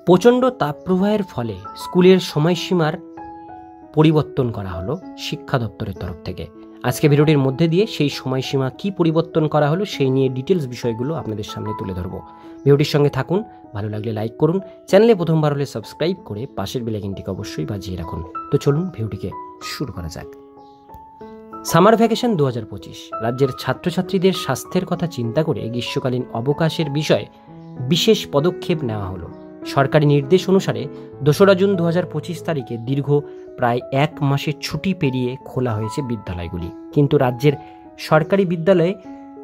প্রচণ্ড তাপপ্রবাহের ফলে স্কুলের সময়সীমার পরিবর্তন করা হলো শিক্ষা দপ্তরের তরফ থেকে। আজকে ভিডিওটির মধ্যে দিয়ে সেই সময়সীমা কি পরিবর্তন করা হলো সেই নিয়ে ডিটেলস বিষয়গুলো আপনাদের সামনে তুলে ধরবো। ভিডিওটির সঙ্গে থাকুন, ভালো লাগলে লাইক করুন, চ্যানেলে প্রথমবার হলে সাবস্ক্রাইব করে পাশের বেল আইকনটিকে অবশ্যই বাজিয়ে রাখুন। তো চলুন ভিডিওটিকে শুরু করা যাক। সামার ভ্যাকেশন 2025 রাজ্যের ছাত্রছাত্রীদের স্বাস্থ্যের কথা চিন্তা করে গ্রীষ্মকালীন অবকাশের বিষয়ে বিশেষ পদক্ষেপ নেওয়া হলো। সরকারি নির্দেশ অনুসারে 2রা জুন 2025 তারিখে দীর্ঘ প্রায় 1 মাসের ছুটি পেরিয়ে খোলা হয়েছে বিদ্যালয়গুলি। কিন্তু রাজ্যের সরকারি বিদ্যালয়ে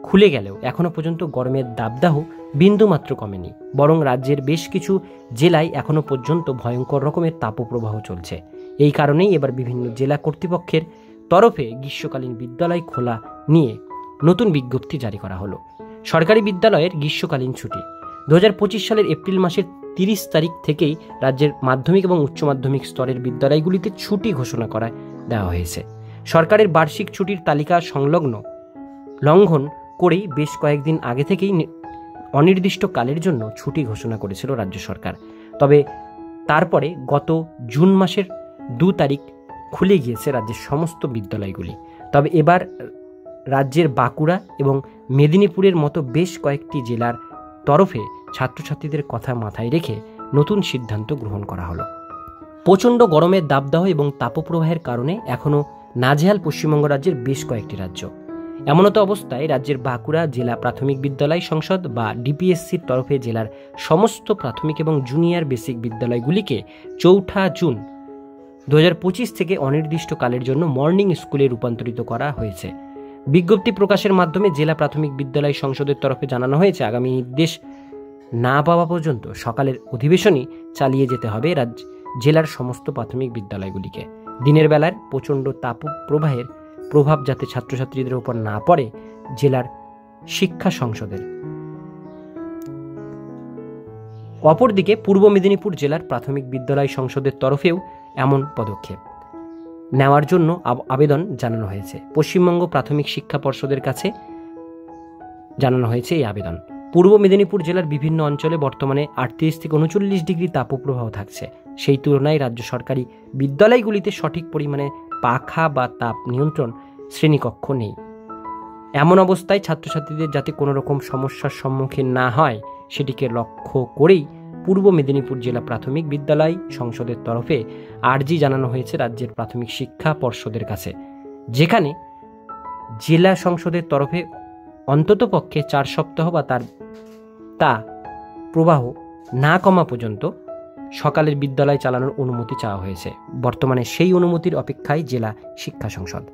খুলে গেলেও এখনও পর্যন্ত গরমের দাবদাহ বিন্দুমাত্র কমেনি, বরং রাজ্যের বেশ কিছু জেলায় এখনও পর্যন্ত ভয়ঙ্কর রকমের তাপপ্রবাহ চলছে। এই কারণেই এবার বিভিন্ন জেলা কর্তৃপক্ষের তরফে গ্রীষ্মকালীন বিদ্যালয় খোলা নিয়ে নতুন বিজ্ঞপ্তি জারি করা হলো। সরকারি বিদ্যালয়ের গ্রীষ্মকালীন ছুটি 2025 সালের এপ্রিল মাসের 30 তারিখ থেকেই রাজ্যের মাধ্যমিক এবং উচ্চ মাধ্যমিক স্তরের বিদ্যালয়গুলিতে ছুটি ঘোষণা করা দেওয়া হয়েছে। সরকারের বার্ষিক ছুটির তালিকা লঙ্ঘন করেই বেশ কয়েকদিন আগে থেকেই অনির্দিষ্টকালের জন্য ছুটি ঘোষণা করেছিল রাজ্য সরকার। তবে তারপরে গত জুন মাসের 2 তারিখ খুলে গিয়েছে রাজ্যের সমস্ত বিদ্যালয়গুলি। তবে এবার রাজ্যের বাঁকুড়া এবং মেদিনীপুরের মতো বেশ কয়েকটি জেলার তরফে ছাত্রছাত্রীদের কথা মাথায় রেখে নতুন সিদ্ধান্ত গ্রহণ করা হলো। প্রচণ্ড গরমের দাবদাহ এবং তাপপ্রবাহের কারণে এখনও নাজেহাল পশ্চিমবঙ্গ রাজ্যের বেশ কয়েকটি রাজ্য। এমনতো অবস্থায় রাজ্যের বাঁকুড়া জেলা প্রাথমিক বিদ্যালয় সংসদ বা ডিপিএসসির তরফে জেলার সমস্ত প্রাথমিক এবং জুনিয়র বেসিক বিদ্যালয়গুলিকে 4 জুন 2025 থেকে অনির্দিষ্টকালের জন্য মর্নিং স্কুলে রূপান্তরিত করা হয়েছে। বিজ্ঞপ্তি প্রকাশের মাধ্যমে জেলা প্রাথমিক বিদ্যালয় সংসদের তরফে জানানো হয়েছে, আগামী নির্দেশ না পাওয়া পর্যন্ত সকালের অধিবেশনই চালিয়ে যেতে হবে জেলার সমস্ত প্রাথমিক বিদ্যালয়গুলিকে। দিনের বেলার প্রচণ্ড তাপপ্রবাহের প্রভাব যাতে ছাত্রছাত্রীদের উপর না পড়ে, জেলার শিক্ষা সংসদের। অপরদিকে পূর্ব মেদিনীপুর জেলার প্রাথমিক বিদ্যালয় সংসদের তরফেও এমন পদক্ষেপ নেওয়ার জন্য আবেদন জানানো হয়েছে। পশ্চিমবঙ্গ প্রাথমিক শিক্ষা পর্ষদের কাছে জানানো হয়েছে এই আবেদন। পূর্ব মেদিনীপুর জেলার বিভিন্ন অঞ্চলে বর্তমানে 38 থেকে 39 ডিগ্রি তাপপ্রবাহ থাকছে। সেই তুলনায় রাজ্য সরকারি বিদ্যালয়গুলিতে সঠিক পরিমাণে পাখা বা তাপ নিয়ন্ত্রণ শ্রেণীকক্ষ নেই। এমন অবস্থায় ছাত্রছাত্রীদের যাতে কোনো রকম সমস্যার সম্মুখীন না হয় সেটিকে লক্ষ্য করেই পূর্ব মেদিনীপুর জেলা প্রাথমিক বিদ্যালয় সংসদের তরফে আর্জি জানানো হয়েছে রাজ্যের প্রাথমিক শিক্ষা পর্ষদের কাছে, যেখানে জেলা সংসদের তরফে অন্ততপক্ষে 4 সপ্তাহ বা তা প্রবাহ না কমা পর্যন্ত সকালের বিদ্যালয় চালানোর অনুমতি চাওয়া হয়েছে। বর্তমানে সেই অনুমতির অপেক্ষায় জেলা শিক্ষা সংসদ।